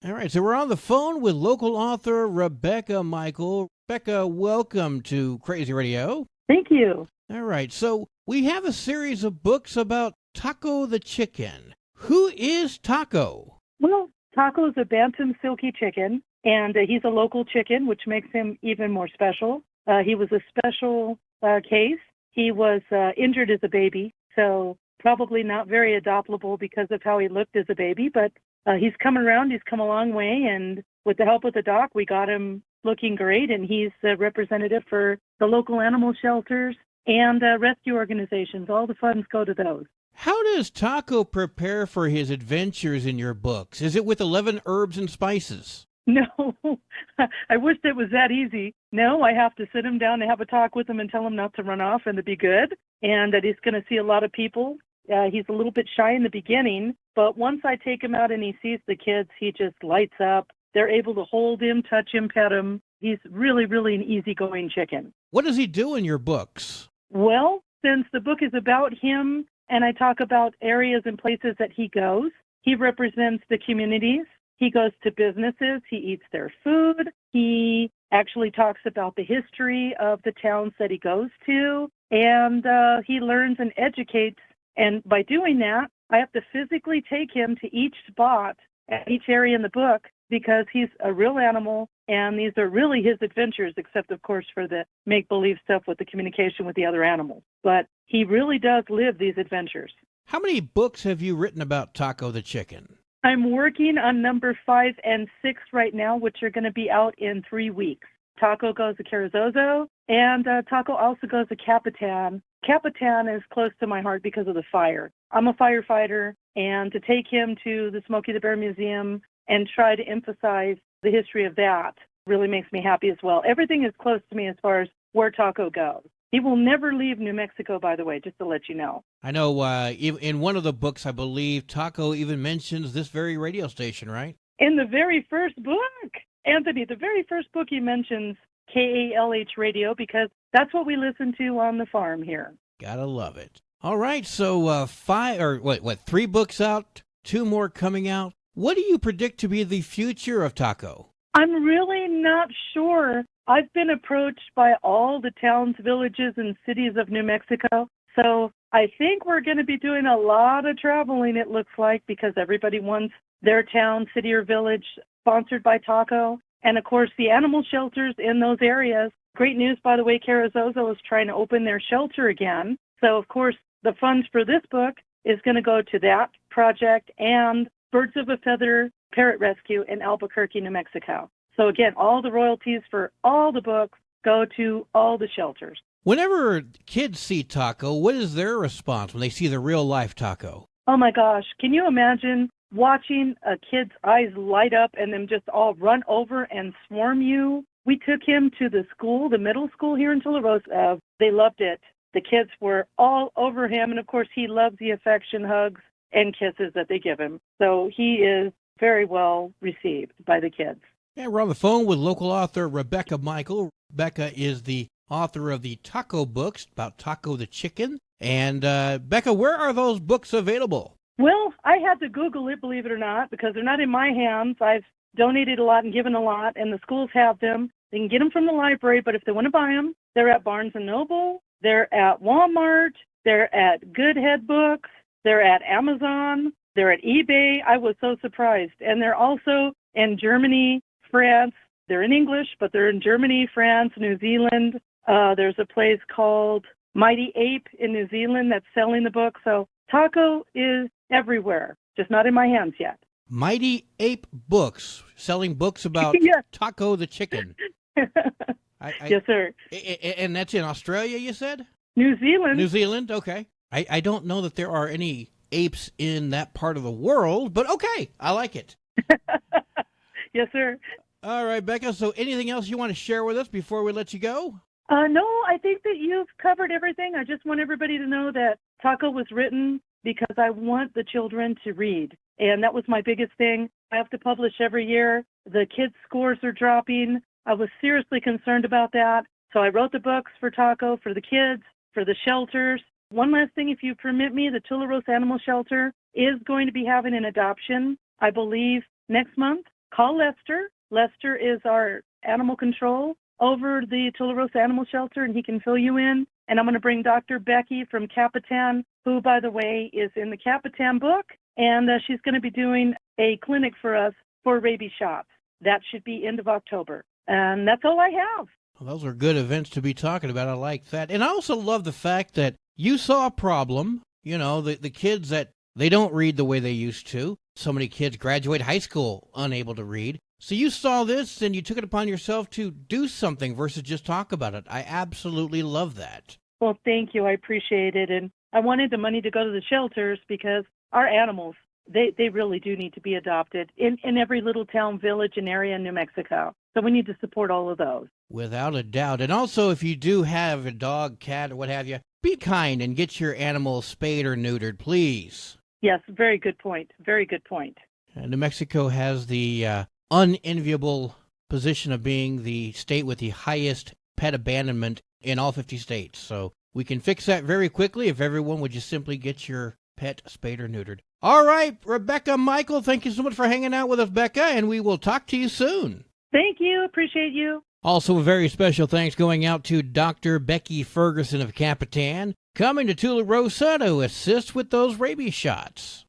All right, so we're on the phone with local author Rebecca Michael. Rebecca, welcome to Crazy Radio. Thank you. All right, so we have a series of books about Taco the chicken. Who is Taco? Well, Taco is a Bantam silky chicken, and he's a local chicken, which makes him even more special. He was a special case. He was injured as a baby, so probably not very adoptable because of how he looked as a baby, but he's come around. He's come a long way, and with the help of the doc, we got him looking great, and he's a representative for the local animal shelters and rescue organizations. All the funds go to those. How does Taco prepare for his adventures in your books? Is it with 11 herbs and spices? No, I wish it was that easy. No, I have to sit him down and have a talk with him and tell him not to run off and to be good and that he's going to see a lot of people. He's a little bit shy in the beginning, but once I take him out and he sees the kids, he just lights up. They're able to hold him, touch him, pet him. He's really, really an easygoing chicken. What does he do in your books? Well, since the book is about him and I talk about areas and places that he goes, he represents the communities. He goes to businesses. He eats their food. He actually talks about the history of the towns that he goes to, and he learns and educates. And by doing that, I have to physically take him to each spot at each area in the book because he's a real animal, and these are really his adventures, except, of course, for the make-believe stuff with the communication with the other animals. But he really does live these adventures. How many books have you written about Taco the chicken? I'm working on number 5 and 6 right now, which are going to be out in 3 weeks. Taco goes to Carrizozo, and Taco also goes to Capitan. Capitan is close to my heart because of the fire. I'm a firefighter, and to take him to the Smokey the Bear Museum and try to emphasize the history of that really makes me happy as well. Everything is close to me as far as where Taco goes. He will never leave New Mexico, by the way, just to let you know. I know in one of the books, I believe, Taco even mentions this very radio station, right? In the very first book, Anthony, the very first book he mentions KALH radio because that's what we listen to on the farm here. Gotta love it. All right, so 3 books out, 2 more coming out. What do you predict to be the future of Taco? I'm really not sure. I've been approached by all the towns, villages, and cities of New Mexico. So I think we're going to be doing a lot of traveling, it looks like, because everybody wants their town, city, or village sponsored by Taco. And, of course, the animal shelters in those areas. Great news, by the way, Carrizozo is trying to open their shelter again. So, of course, the funds for this book is going to go to that project and Birds of a Feather Parrot Rescue in Albuquerque, New Mexico. So again, all the royalties for all the books go to all the shelters. Whenever kids see Taco, what is their response when they see the real life Taco? Oh my gosh, can you imagine watching a kid's eyes light up and them just all run over and swarm you? We took him to the school, the middle school here in Tularosa. They loved it. The kids were all over him, and of course he loves the affection, hugs, and kisses that they give him. So he is very well received by the kids. Yeah, we're on the phone with local author Rebecca Michael. Rebecca is the author of the Taco books about Taco the chicken. And Becca, where are those books available? Well, I had to Google it, believe it or not, because they're not in my hands. I've donated a lot and given a lot, and the schools have them. They can get them from the library, but if they want to buy them, they're at Barnes & Noble, they're at Walmart, they're at Goodhead Books, they're at Amazon, they're at eBay. I was so surprised. And they're also in Germany, France. They're in English, but they're in Germany, France, New Zealand. There's a place called Mighty Ape in New Zealand that's selling the book. So Taco is everywhere, just not in my hands yet. Mighty Ape Books, selling books about Yes. Taco the chicken. Yes, sir. And that's in Australia, you said? New Zealand. New Zealand, okay. I don't know that there are any apes in that part of the world, but okay, I like it. Yes, sir. All right, Becca, so anything else you want to share with us before we let you go? No, I think that you've covered everything. I just want everybody to know that Taco was written because I want the children to read. And that was my biggest thing. I have to publish every year. The kids' scores are dropping. I was seriously concerned about that. So I wrote the books for Taco, for the kids, for the shelters. One last thing, if you permit me, the Tularosa Animal Shelter is going to be having an adoption, I believe, next month. call Lester. Lester is our animal control over the Tularosa Animal Shelter, and he can fill you in. And I'm going to bring Dr. Becky from Capitan, who, by the way, is in the Capitan book, and she's going to be doing a clinic for us for rabies shots. That should be end of October. And that's all I have. Well, those are good events to be talking about. I like that. And I also love the fact that you saw a problem. You know, the kids that they don't read the way they used to. So many kids graduate high school unable to read. So you saw this and you took it upon yourself to do something versus just talk about it. I absolutely love that. Well, thank you. I appreciate it. And I wanted the money to go to the shelters because our animals, they really do need to be adopted in every little town, village, and area in New Mexico. So we need to support all of those. Without a doubt. And also, if you do have a dog, cat, or what have you, be kind and get your animal spayed or neutered, please. Yes, very good point. Very good point. New Mexico has the unenviable position of being the state with the highest pet abandonment in all 50 states. So we can fix that very quickly if everyone would just simply get your pet spayed or neutered. All right, Rebecca Michael, thank you so much for hanging out with us, Becca, and we will talk to you soon. Thank you. Appreciate you. Also, a very special thanks going out to Dr. Becky Ferguson of Capitan, coming to Tularosa to assist with those rabies shots.